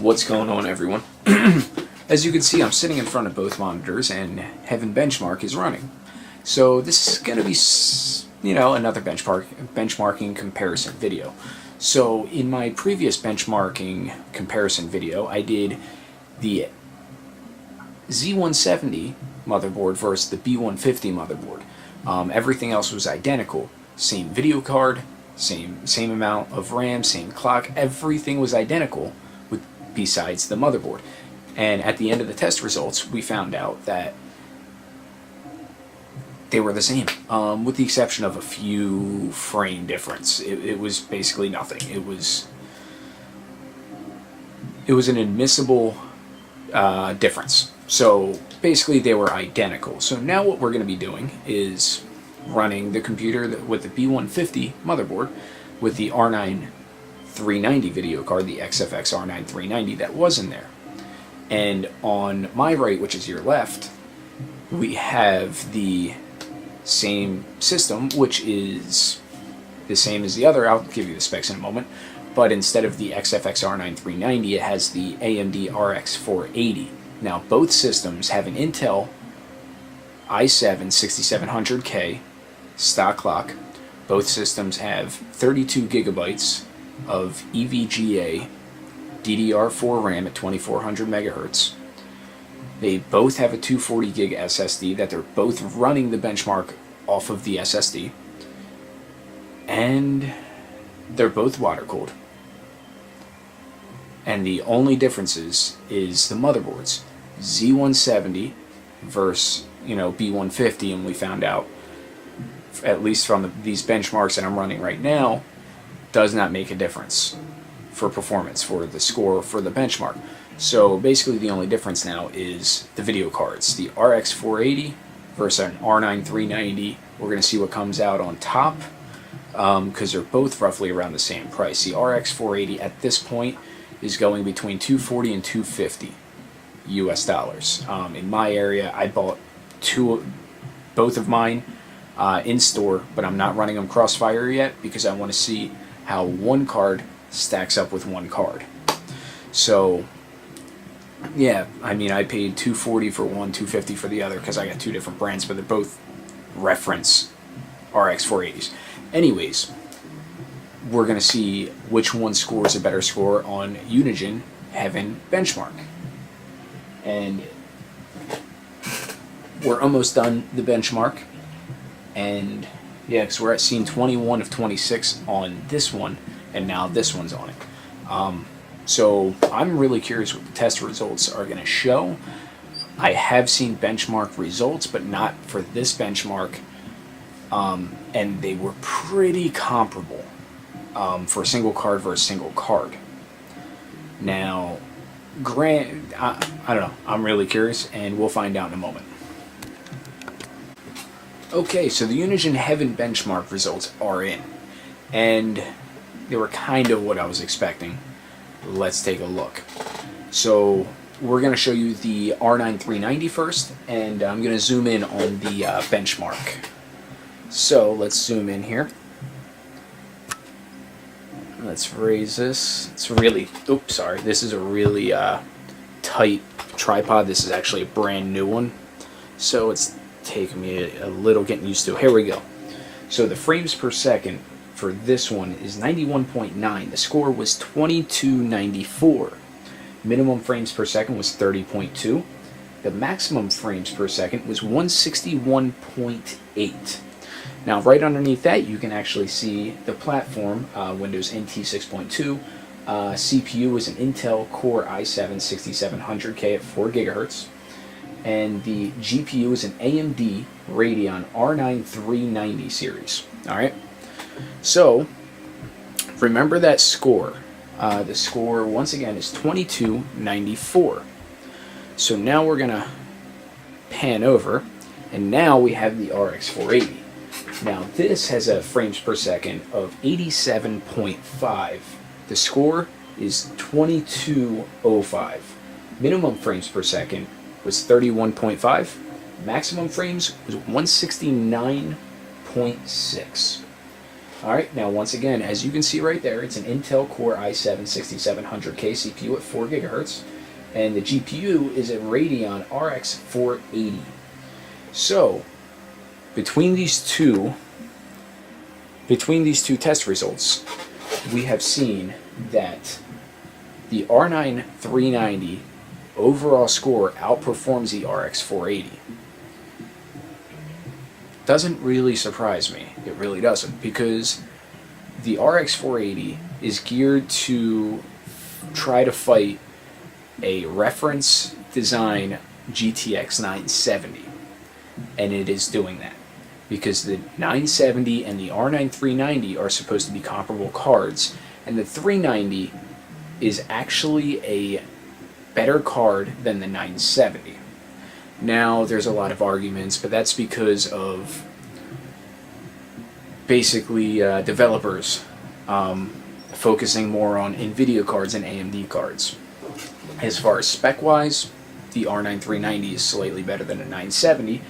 What's going on, everyone? As you can see, I'm sitting in front of both monitors and Heaven Benchmark is running. So this is going to be, another benchmarking comparison video. So in my previous benchmarking comparison video, I did the Z170 motherboard versus the B150 motherboard. Everything else was identical. Same video card, same amount of RAM, same clock, everything was identical besides the motherboard. And at the end of the test results, we found out that they were the same, with the exception of a few frame difference. It was basically nothing. It was an admissible difference. So basically they were identical. So now what we're going to be doing is running the computer with the B150 motherboard with the R9 390 video card, the XFX R9 390 that was in there. And on my right, which is your left, we have the same system, which is the same as the other. I'll give you the specs in a moment. But instead of the XFX R9 390, it has the AMD RX 480. Now, both systems have an Intel i7 6700K stock clock. Both systems have 32 gigabytes of EVGA DDR4 RAM at 2400 megahertz. They both have a 240 gig SSD that they're both running the benchmark off of the SSD. And they're both water cooled. And the only differences is the motherboards. Z170 versus B150, and we found out, at least from these benchmarks that I'm running right now, does not make a difference for performance, for the score, for the benchmark. So basically the only difference now is the video cards. The RX 480 versus an R9 390. We're going to see what comes out on top, because they're both roughly around the same price. The RX 480 at this point is going between $240 and $250 US dollars. In my area, I bought both of mine in store, but I'm not running them Crossfire yet because I want to see how one card stacks up with one card. So yeah, I mean, I paid $240 for one, $250 for the other, because I got two different brands, but they're both reference RX 480s. Anyways, we're going to see which one scores a better score on Unigine Heaven Benchmark. And we're almost done the benchmark. And yeah, because we're at scene 21 of 26 on this one, and now this one's on it. So I'm really curious what the test results are going to show. I have seen benchmark results, but not for this benchmark, and they were pretty comparable for single card versus single card. Now, I don't know. I'm really curious, and we'll find out in a moment. Okay, so the Unigine Heaven benchmark results are in, and they were kind of what I was expecting. Let's take a look. So we're going to show you the R9 390 first, and I'm going to zoom in on the benchmark. So let's zoom in here. Let's raise this. It's really, oops, sorry. This is a really tight tripod. This is actually a brand new one, so it's taking me a little getting used to. Here we go. So the frames per second for this one is 91.9. The score was 2294. Minimum frames per second was 30.2. The maximum frames per second was 161.8. Now, right underneath that, you can actually see the platform, Windows NT 6.2. CPU is an Intel Core i7 6700K at 4 gigahertz. And the GPU is an AMD Radeon R9 390 series. Alright? So, remember that score. The score, once again, is 2294. So now we're going to pan over, and now we have the RX 480. Now, this has a frames per second of 87.5. The score is 2205. Minimum frames per second was 31.5. Maximum frames was 169.6. Alright, now once again, as you can see right there, it's an Intel Core i7-6700K CPU at 4 gigahertz, and the GPU is a Radeon RX 480. So, between these two test results, we have seen that the R9 390 overall score outperforms the RX 480. Doesn't really surprise me. It really doesn't, because the RX 480 is geared to try to fight a reference design GTX 970, and it is doing that because the 970 and the R9 390 are supposed to be comparable cards, and the 390 is actually a better card than the 970. Now, there's a lot of arguments, but that's because of basically developers focusing more on NVIDIA cards and AMD cards. As far as spec-wise, the R9 390 is slightly better than a 970,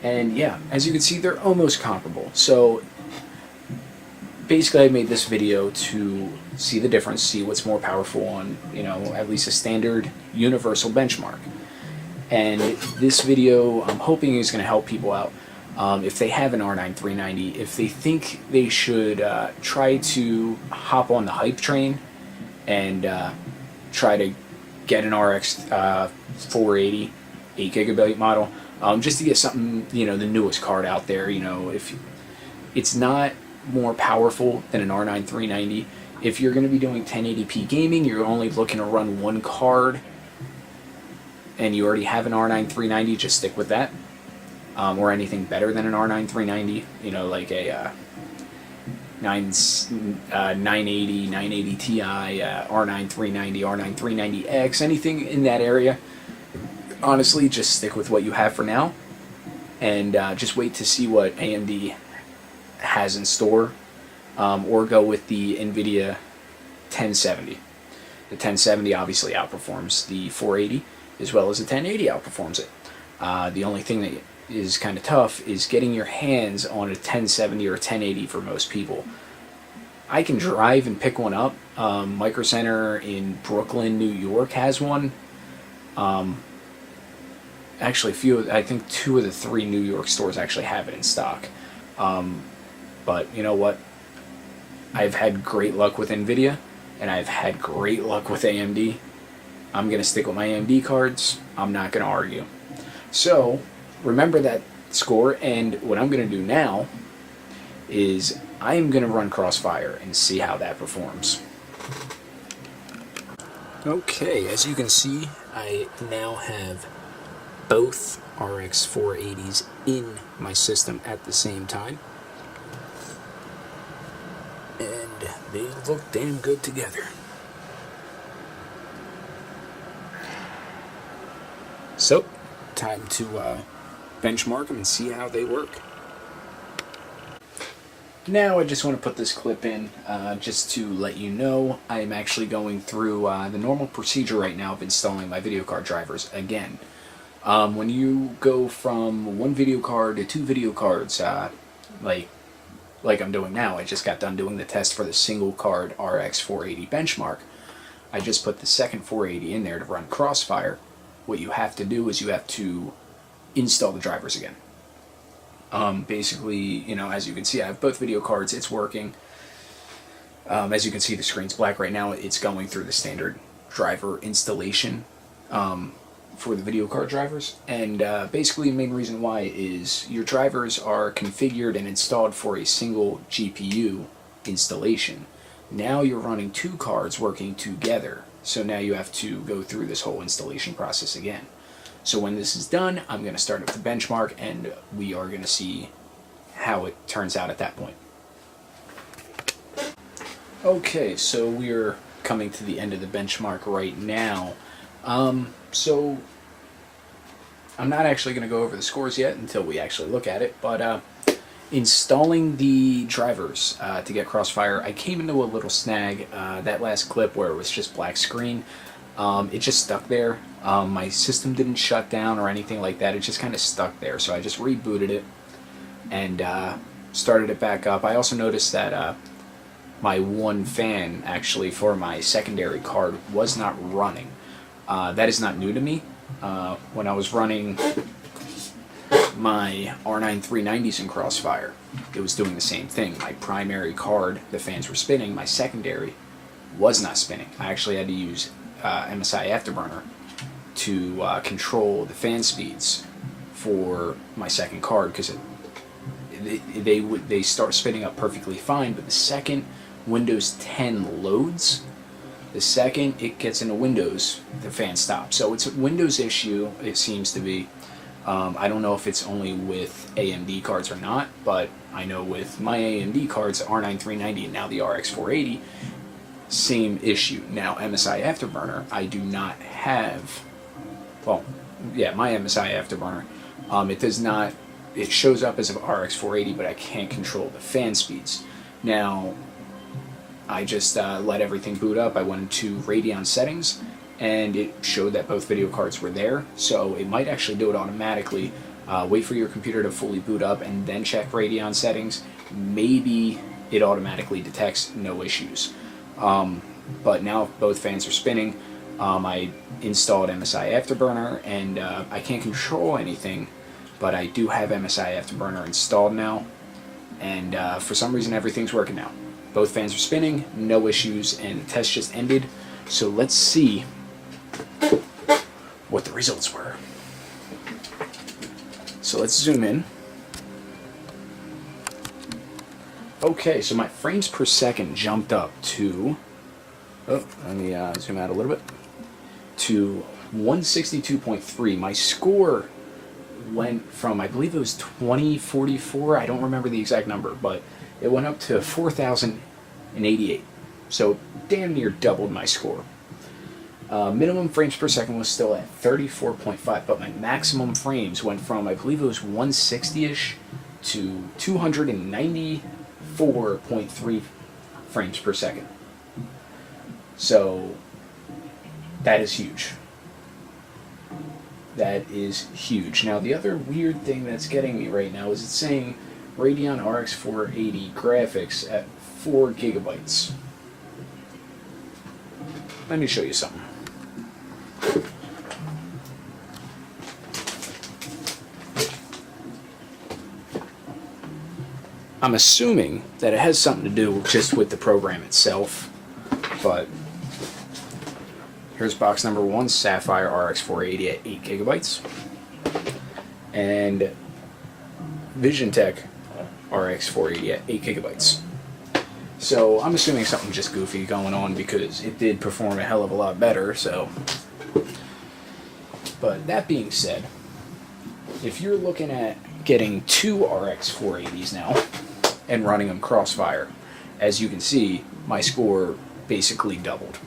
and yeah, as you can see, they're almost comparable. So basically I made this video to see the difference, see what's more powerful on, at least a standard universal benchmark. And this video, I'm hoping, is going to help people out. If they have an R9 390, if they think they should try to hop on the hype train and try to get an RX 480 8GB model, just to get something, the newest card out there. If it's not more powerful than an R9 390, if you're going to be doing 1080p gaming, you're only looking to run one card, and you already have an R9 390, just stick with that. Or anything better than an R9 390, like a 980, 980 Ti, R9 390, R9 390X, anything in that area. Honestly, just stick with what you have for now, and just wait to see what AMD has in store, or go with the NVIDIA 1070. The 1070 obviously outperforms the 480, as well as the 1080 outperforms it. The only thing that is kind of tough is getting your hands on a 1070 or a 1080 for most people. I can drive and pick one up. Micro Center in Brooklyn, New York has one. Actually, I think 2 of the 3 New York stores actually have it in stock. But you know what? I've had great luck with NVIDIA, and I've had great luck with AMD. I'm going to stick with my AMD cards. I'm not going to argue. So, remember that score, and what I'm going to do now is I'm going to run Crossfire and see how that performs. Okay, as you can see, I now have both RX 480s in my system at the same time, and they look damn good together. So, time to benchmark them and see how they work. Now I just want to put this clip in just to let you know I'm actually going through the normal procedure right now of installing my video card drivers again. When you go from one video card to 2 video cards, like I'm doing now, I just got done doing the test for the single card RX 480 benchmark. I just put the second 480 in there to run Crossfire. What you have to do is you have to install the drivers again. Basically, as you can see, I have both video cards. It's working. As you can see, the screen's black right now. It's going through the standard driver installation for the video card drivers. And basically, the main reason why is your drivers are configured and installed for a single GPU installation. Now you're running 2 cards working together. So now you have to go through this whole installation process again. So when this is done, I'm going to start up the benchmark, and we are going to see how it turns out at that point. Okay, so we're coming to the end of the benchmark right now. So I'm not actually going to go over the scores yet until we actually look at it, but installing the drivers to get Crossfire, I came into a little snag. That last clip where it was just black screen, it just stuck there. My system didn't shut down or anything like that. It just kind of stuck there. So I just rebooted it, and started it back up. I also noticed that my one fan, actually, for my secondary card was not running. That is not new to me. When I was running my R9 390s in Crossfire, it was doing the same thing. My primary card, the fans were spinning. My secondary was not spinning. I actually had to use MSI Afterburner to control the fan speeds for my second card, because they start spinning up perfectly fine, but the second Windows 10 loads, the second it gets into Windows, the fan stops. So it's a Windows issue, it seems to be. I don't know if it's only with AMD cards or not, but I know with my AMD cards, R9 390 and now the RX 480, same issue. Now MSI Afterburner, I do not have. Well, yeah, my MSI Afterburner. It does not. It shows up as an RX 480, but I can't control the fan speeds. Now, I just let everything boot up. I went into Radeon settings, and it showed that both video cards were there. So it might actually do it automatically. Wait for your computer to fully boot up, and then check Radeon settings. Maybe it automatically detects no issues. But now both fans are spinning. I installed MSI Afterburner, and I can't control anything, but I do have MSI Afterburner installed now, and for some reason everything's working now. Both fans are spinning, no issues, and the test just ended. So let's see what the results were. So let's zoom in. Okay, so my frames per second jumped up to, let me zoom out a little bit, to 162.3. My score went from, I believe it was 2044, I don't remember the exact number, but it went up to 4,088. So damn near doubled my score. Minimum frames per second was still at 34.5, but my maximum frames went from, I believe it was 160-ish to 294.3 frames per second. So that is huge. That is huge. Now the other weird thing that's getting me right now is it's saying Radeon RX 480 graphics at 4 gigabytes. Let me show you something. I'm assuming that it has something to do just with the program itself, but here's box number 1, Sapphire RX 480 at 8 gigabytes, and VisionTech RX 480 at 8 gigabytes. So I'm assuming something just goofy going on, because it did perform a hell of a lot better. So, but that being said, if you're looking at getting 2 RX 480s now and running them Crossfire, as you can see, my score basically doubled.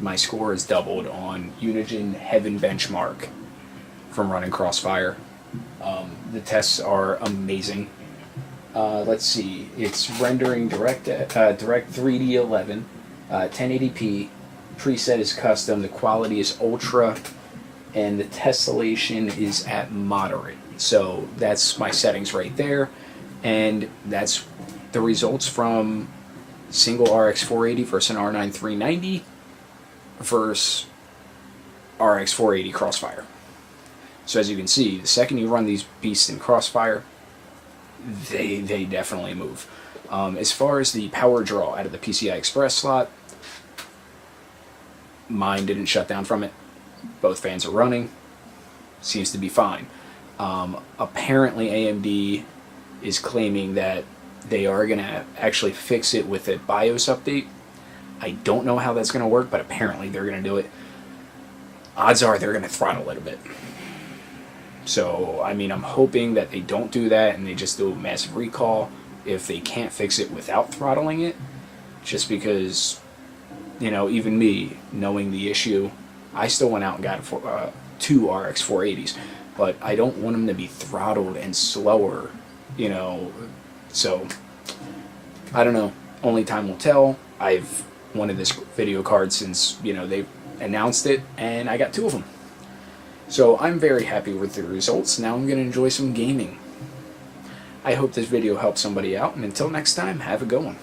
My score is doubled on Unigine Heaven Benchmark from running Crossfire. The tests are amazing. Let's see, it's rendering direct 3D 11, 1080p, preset is custom, the quality is ultra, and the tessellation is at moderate. So that's my settings right there, and that's the results from single RX 480 versus an R9 390 versus RX 480 Crossfire. So as you can see, the second you run these beasts in Crossfire, they definitely move. As far as the power draw out of the PCI Express slot, mine didn't shut down from it. Both fans are running. Seems to be fine. Apparently AMD is claiming that they are going to actually fix it with a BIOS update. I don't know how that's going to work, but apparently they're going to do it. Odds are they're going to throttle it a bit. So, I mean, I'm hoping that they don't do that and they just do a massive recall if they can't fix it without throttling it. Just because, you know, even me, knowing the issue, I still went out and got 2 RX 480s. But I don't want them to be throttled and slower, you know. So, I don't know. Only time will tell. I've wanted this video card since, you know, they announced it, and I got 2 of them. So I'm very happy with the results. Now I'm going to enjoy some gaming. I hope this video helped somebody out, and until next time, have a good one.